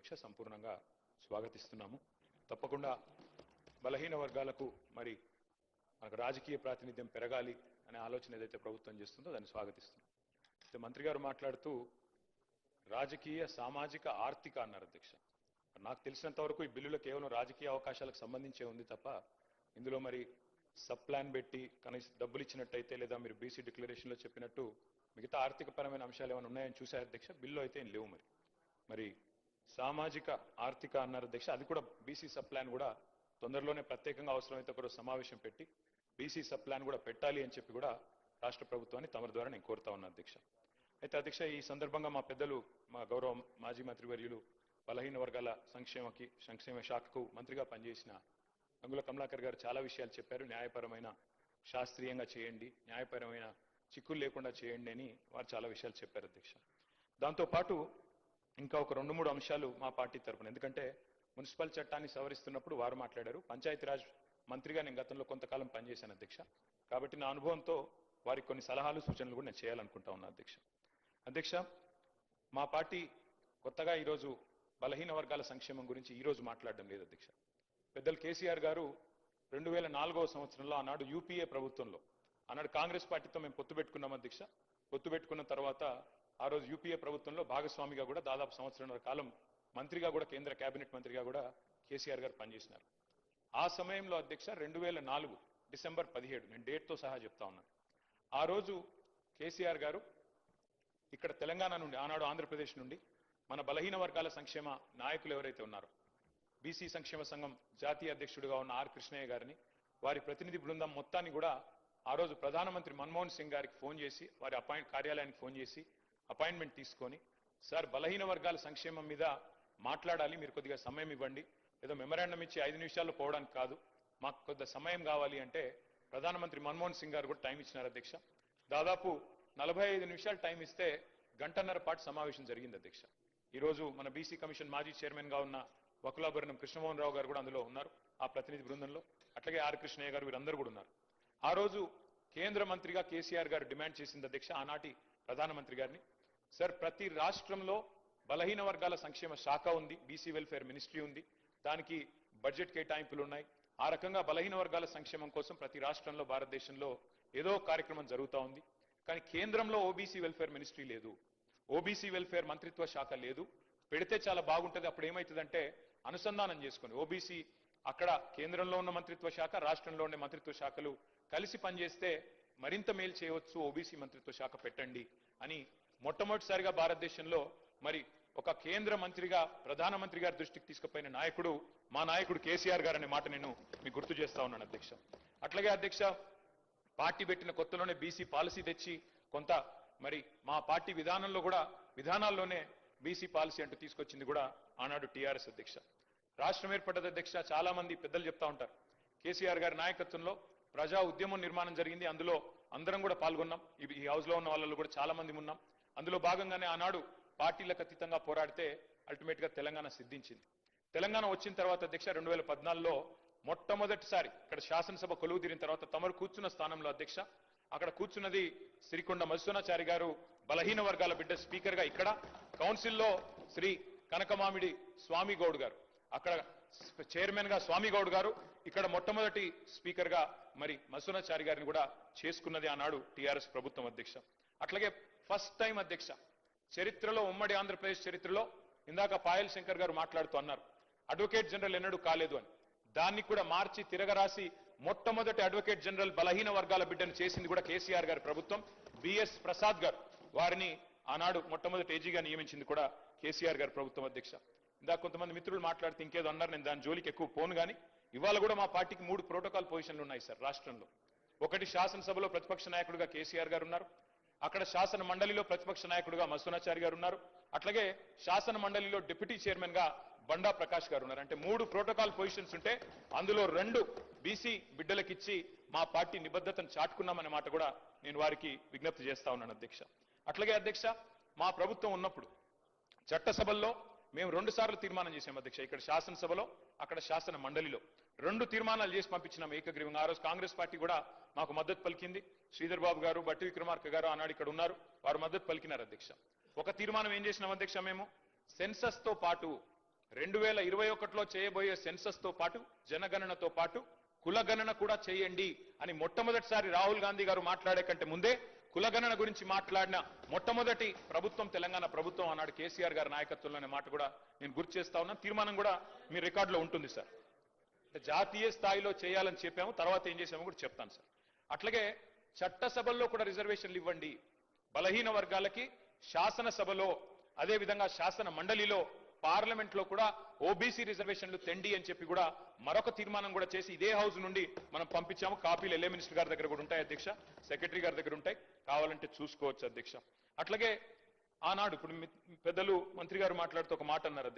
అధ్యక్ష సంపూర్ణంగా స్వాగతిస్తున్నాము. తప్పకుండా బలహీన వర్గాలకు మరి మనకు రాజకీయ ప్రాతినిధ్యం పెరగాలి అనే ఆలోచన ఏదైతే ప్రభుత్వం చేస్తుందో దాన్ని స్వాగతిస్తున్నాం. అయితే మంత్రి గారు మాట్లాడుతూ రాజకీయ సామాజిక ఆర్థిక అన్నారు అధ్యక్ష. నాకు తెలిసినంత వరకు ఈ బిల్లులో కేవలం రాజకీయ అవకాశాలకు సంబంధించే ఉంది తప్ప ఇందులో మరి సబ్ ప్లాన్ పెట్టి కనీసం డబ్బులు ఇచ్చినట్టయితే లేదా మీరు బీసీ డిక్లరేషన్లో చెప్పినట్టు మిగతా ఆర్థికపరమైన అంశాలు ఏమైనా ఉన్నాయని చూశారు అధ్యక్ష. బిల్లు అయితే ఏం లేవు. మరి సామాజిక ఆర్థిక అన్నారు అధ్యక్ష. అది కూడా బీసీ సబ్ ప్లాన్ కూడా తొందరలోనే ప్రత్యేకంగా అవసరమైతే ఒక సమావేశం పెట్టి బీసీ సబ్ ప్లాన్ కూడా పెట్టాలి అని చెప్పి కూడా రాష్ట్ర ప్రభుత్వాన్ని తమ ద్వారా నేను కోరుతా ఉన్నా అధ్యక్ష. అయితే అధ్యక్ష ఈ సందర్భంగా మా పెద్దలు మా గౌరవ మాజీ మంత్రివర్యులు బలహీన వర్గాల సంక్షేమ శాఖకు మంత్రిగా పనిచేసిన గంగుల కమలాకర్ గారు చాలా విషయాలు చెప్పారు. న్యాయపరమైన శాస్త్రీయంగా చేయండి, న్యాయపరమైన చిక్కులు లేకుండా చేయండి అని వారు చాలా విషయాలు చెప్పారు అధ్యక్ష. దాంతోపాటు ఇంకా ఒక 2-3 అంశాలు మా పార్టీ తరఫున, ఎందుకంటే మున్సిపల్ చట్టాన్ని సవరిస్తున్నప్పుడు వారు మాట్లాడారు. పంచాయతీరాజ్ మంత్రిగా నేను గతంలో కొంతకాలం పనిచేశాను అధ్యక్ష. కాబట్టి నా అనుభవంతో వారికి కొన్ని సలహాలు సూచనలు కూడా నేను చేయాలనుకుంటా ఉన్నా అధ్యక్ష. అధ్యక్ష మా పార్టీ కొత్తగా ఈరోజు బలహీన వర్గాల సంక్షేమం గురించి ఈరోజు మాట్లాడడం లేదు అధ్యక్ష. పెద్దలు కేసీఆర్ గారు 2004వ సంవత్సరంలో ఆనాడు యూపీఏ ప్రభుత్వంలో ఆనాడు కాంగ్రెస్ పార్టీతో మేము పొత్తు పెట్టుకున్నాం అధ్యక్ష. పొత్తు పెట్టుకున్న తర్వాత ఆ రోజు యూపీఏ ప్రభుత్వంలో భాగస్వామిగా కూడా దాదాపు సంవత్సరంన్నర కాలం మంత్రిగా కూడా కేంద్ర కేబినెట్ మంత్రిగా కూడా కేసీఆర్ గారు పనిచేసినారు. ఆ సమయంలో అధ్యక్ష 2004 డిసెంబర్ 17 నేను డేట్తో సహా చెప్తా ఉన్నాను. ఆ రోజు కేసీఆర్ గారు ఇక్కడ తెలంగాణ నుండి ఆనాడు ఆంధ్రప్రదేశ్ నుండి మన బలహీన వర్గాల సంక్షేమ నాయకులు ఎవరైతే ఉన్నారో బీసీ సంక్షేమ సంఘం జాతీయ అధ్యక్షుడిగా ఉన్న ఆర్ కృష్ణయ్య గారిని వారి ప్రతినిధి బృందం మొత్తాన్ని కూడా ఆ రోజు ప్రధానమంత్రి మన్మోహన్ సింగ్ గారికి ఫోన్ చేసి వారి కార్యాలయానికి ఫోన్ చేసి అపాయింట్మెంట్ తీసుకొని సార్ బలహీన వర్గాల సంక్షేమం మీద మాట్లాడాలి, మీరు కొద్దిగా సమయం ఇవ్వండి, ఏదో మెమరాండం ఇచ్చి 5 నిమిషాల్లో పోవడానికి కాదు, మాకు కొద్ది సమయం కావాలి అంటే ప్రధానమంత్రి మన్మోహన్ సింగ్ గారు కూడా టైం ఇచ్చినారు అధ్యక్ష. దాదాపు 45 నిమిషాలు టైం ఇస్తే గంటన్నర పాటు సమావేశం జరిగింది అధ్యక్ష. ఈరోజు మన బీసీ కమిషన్ మాజీ చైర్మన్ గా ఉన్న వకులాభరణం కృష్ణమోహన్ రావు గారు కూడా అందులో ఉన్నారు ఆ ప్రతినిధి బృందంలో. అట్లాగే ఆర్ కృష్ణయ్య గారు వీరందరూ కూడా ఉన్నారు. ఆ రోజు కేంద్ర మంత్రిగా కేసీఆర్ గారు డిమాండ్ చేసింది అధ్యక్ష ఆనాటి ప్రధానమంత్రి గారిని, సార్ ప్రతి రాష్ట్రంలో బలహీన వర్గాల సంక్షేమ శాఖ ఉంది, బీసీ వెల్ఫేర్ మినిస్ట్రీ ఉంది, దానికి బడ్జెట్ కేటాయింపులు ఉన్నాయి. ఆ రకంగా బలహీన వర్గాల సంక్షేమం కోసం ప్రతి రాష్ట్రంలో భారతదేశంలో ఏదో కార్యక్రమం జరుగుతూ ఉంది. కానీ కేంద్రంలో ఓబీసీ వెల్ఫేర్ మినిస్ట్రీ లేదు, ఓబీసీ వెల్ఫేర్ మంత్రిత్వ శాఖ లేదు. పెడితే చాలా బాగుంటుంది. అప్పుడు ఏమవుతుందంటే అనుసంధానం చేసుకొని ఓబీసీ అక్కడ కేంద్రంలో ఉన్న మంత్రిత్వ శాఖ రాష్ట్రంలో ఉండే మంత్రిత్వ శాఖలు కలిసి పనిచేస్తే మరింత మేలు చేయవచ్చు, ఓబీసీ మంత్రిత్వ శాఖ పెట్టండి అని మొట్టమొదటిసారిగా భారతదేశంలో మరి ఒక కేంద్ర మంత్రిగా ప్రధానమంత్రి గారి దృష్టికి తీసుకుపోయిన నాయకుడు మా నాయకుడు కేసీఆర్ గారు అనే మాట నేను మీకు గుర్తు చేస్తా ఉన్నాను అధ్యక్ష. అట్లాగే అధ్యక్ష పార్టీ పెట్టిన కొత్తలోనే బీసీ పాలసీ తెచ్చి కొంత మరి మా పార్టీ విధానాల్లోనే బీసీ పాలసీ అంటూ తీసుకొచ్చింది కూడా ఆనాడు టీఆర్ఎస్ అధ్యక్ష. రాష్ట్రం ఏర్పడ్డది అధ్యక్ష. చాలా మంది పెద్దలు చెప్తా ఉంటారు కేసీఆర్ గారి నాయకత్వంలో ప్రజా ఉద్యమం నిర్మాణం జరిగింది, అందులో అందరం కూడా పాల్గొన్నాం. ఈ హౌస్ లో ఉన్న వాళ్ళలో కూడా చాలా మంది ఉన్నాం. అందులో భాగంగానే ఆనాడు పార్టీలకు అతీతంగా పోరాడితే అల్టిమేట్ గా తెలంగాణ సిద్ధించింది. తెలంగాణ వచ్చిన తర్వాత అధ్యక్ష 2014లో మొట్టమొదటిసారి ఇక్కడ శాసనసభ కొలువు తీరిన తర్వాత తమరు కూర్చున్న స్థానంలో అధ్యక్ష అక్కడ కూర్చున్నది సిరికొండ మధుసూనాచారి గారు, బలహీన వర్గాల బిడ్డ స్పీకర్ గా. ఇక్కడ కౌన్సిల్లో శ్రీ కనకమామిడి స్వామి గౌడ్ గారు, అక్కడ చైర్మన్ గా స్వామి గౌడ్ గారు, ఇక్కడ మొట్టమొదటి స్పీకర్ గా మరి మధుసూనాచారి గారిని కూడా చేసుకున్నది ఆనాడు టీఆర్ఎస్ ప్రభుత్వం అధ్యక్ష. అట్లాగే ఫస్ట్ టైం అధ్యక్ష చరిత్రలో, ఉమ్మడి ఆంధ్రప్రదేశ్ చరిత్రలో, ఇందాక పాయల్ శంకర్ గారు మాట్లాడుతూ అన్నారు అడ్వకేట్ జనరల్ ఎన్నడూ కాలేదు అని, దాన్ని కూడా మార్చి తిరగరాసి మొట్టమొదటి అడ్వకేట్ జనరల్ బలహీన వర్గాల బిడ్డను చేసింది కూడా కేసీఆర్ గారి ప్రభుత్వం. బిఎస్ ప్రసాద్ గారు వారిని ఆనాడు మొట్టమొదటి ఏజీగా నియమించింది కూడా కేసీఆర్ గారి ప్రభుత్వం అధ్యక్ష. ఇందాక కొంతమంది మిత్రులు మాట్లాడితే ఇంకేదో అన్నారు, నేను దాని జోలికి ఎక్కువ పోను. కానీ ఇవాళ కూడా మా పార్టీకి 3 ప్రోటోకాల్ పొజిషన్లు ఉన్నాయి సార్ రాష్ట్రంలో. ఒకటి శాసనసభలో ప్రతిపక్ష నాయకుడిగా కేసీఆర్ గారు ఉన్నారు, అక్కడ శాసన మండలిలో ప్రతిపక్ష నాయకుడిగా మధుసూనాచారి గారు ఉన్నారు, అట్లాగే శాసన మండలిలో డిప్యూటీ చైర్మన్ గా బండా ప్రకాష్ గారు ఉన్నారు. అంటే 3 ప్రోటోకాల్ పొజిషన్స్ ఉంటే అందులో 2 బీసీ బిడ్డలకిచ్చి మా పార్టీ నిబద్ధతను చాటుకున్నామనే మాట కూడా నేను వారికి విజ్ఞప్తి చేస్తా ఉన్నాను అధ్యక్ష. అట్లాగే అధ్యక్ష మా ప్రభుత్వం ఉన్నప్పుడు చట్టసభల్లో మేము 2 సార్లు తీర్మానం చేశాం అధ్యక్ష. ఇక్కడ శాసనసభలో, అక్కడ శాసన మండలిలో 2 తీర్మానాలు చేసి పంపించినాం ఏకగ్రీవంగా. ఆ రోజు కాంగ్రెస్ పార్టీ కూడా మాకు మద్దతు పలికింది. శ్రీధర్ బాబు గారు, బట్టి విక్రమార్క గారు ఆనాడు ఇక్కడ ఉన్నారు, వారు మద్దతు పలికినారు అధ్యక్ష. ఒక తీర్మానం ఏం చేసినాం అధ్యక్ష, మేము సెన్సస్ తో పాటు 2021లో చేయబోయే సెన్సస్ తో పాటు జనగణనతో పాటు కులగణన కూడా చేయండి అని మొట్టమొదటిసారి రాహుల్ గాంధీ గారు మాట్లాడే కంటే ముందే కులగణన గురించి మాట్లాడిన మొట్టమొదటి ప్రభుత్వం తెలంగాణ ప్రభుత్వం అన్నాడు కేసీఆర్ గారి నాయకత్వంలోనే మాట కూడా నేను గుర్తు చేస్తా ఉన్నా. తీర్మానం కూడా మీ రికార్డులో ఉంటుంది సార్. జాతీయ స్థాయిలో చేయాలని చెప్పాము, తర్వాత ఏం చేసామో కూడా చెప్తాను సార్. అట్లాగే చట్టసభల్లో కూడా రిజర్వేషన్లు ఇవ్వండి. బలహీన వర్గాలకి శాసనసభలో అదేవిధంగా శాసన మండలిలో పార్లమెంట్ లో కూడా ఓబీసీ రిజర్వేషన్లు తెండి అని చెప్పి కూడా మరొక తీర్మానం కూడా చేసి ఇదే హౌస్ నుండి మనం పంపించాము. కాపీలు ఎల్ఏ మినిస్టర్ గారి దగ్గర కూడా ఉంటాయి అధ్యక్ష, సెక్రటరీ గారి దగ్గర ఉంటాయి, కావాలంటే చూసుకోవచ్చు అధ్యక్ష. అట్లాగే ఆనాడు ఇప్పుడు పెద్దలు మంత్రి గారు మాట్లాడుతూ ఒక మాట అన్నారు.